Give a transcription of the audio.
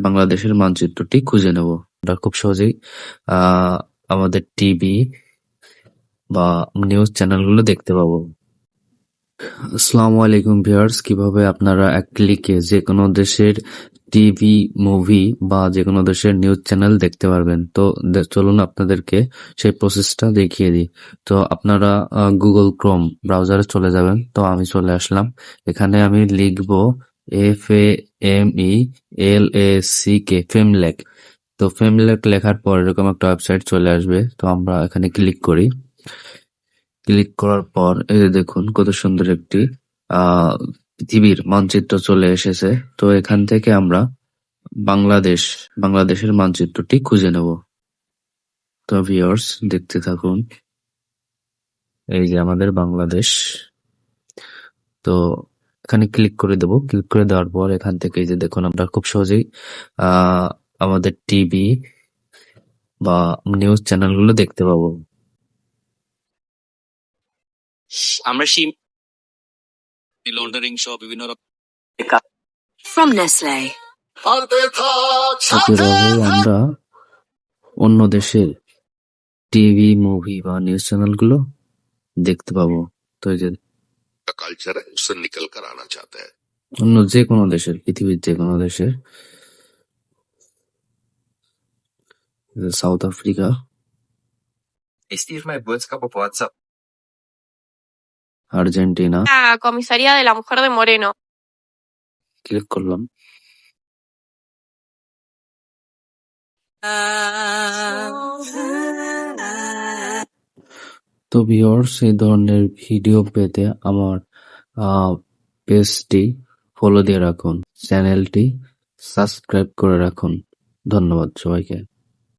বাংলাদেশের মানচিত্রটি খুঁজে নেব। আমরা খুব সহজেই আমাদের টিভি বা নিউজ চ্যানেলগুলো দেখতে পাবো। আসসালামু আলাইকুম ভিউয়ার্স, কিভাবে আপনারা এক ক্লিকে যে কোনো দেশের টিভি, মুভি বা যে কোনো দেশের নিউজ চ্যানেল দেখতে পারবেন। তো চলুন আপনাদেরকে সেই প্রসেসটা দেখিয়ে দিই। তো আপনারা গুগল ক্রোম ব্রাউজারে চলে যাবেন। তো আমি চলে আসলাম। এখানে আমি লিখবো FAMELACK, ফেমল্যাক। তো ফেমল্যাক লেখার পর এরকম একটা ওয়েবসাইট চলে আসবে। তো আমরা এখানে ক্লিক করি। ক্লিক করার পর এই যে দেখুন কত সুন্দর একটি পৃথিবীর মানচিত্র চলে এসেছে। তো এখান থেকে আমরা বাংলাদেশের মানচিত্রটি খুঁজে নেব। তো ভিউয়ার্স দেখতে থাকুন। এই যে আমাদের বাংলাদেশ। তো এখানে ক্লিক করে দেব। ক্লিক করে দেওয়ার পর এখান থেকে এই যে দেখুন আমরা খুব সহজেই আমাদের টিভি বা নিউজ চ্যানেলগুলো দেখতে পাবো। আমরা লন্ডারিং সহ বিভিন্ন From Nestle. কিভাবে আমরা অন্য দেশের টিভি, মুভি বা নিউজ চ্যানেলগুলো দেখতে পাবো। তো এই যে कल्चर है उससे निकल कर आना चाहता है। অন্য যে কোনো দেশের, পৃথিবীর যে কোনো দেশের, south Africa, Steve my words cup of WhatsApp. Argentina. La comisaría de la mujer de Moreno. Click করলাম। তো ভিউয়ার্স, এই ধরনের ভিডিও পেতে আমার পেজটি ফলো দিয়ে রাখুন, চ্যানেলটি সাবস্ক্রাইব করে রাখুন। ধন্যবাদ সবাইকে।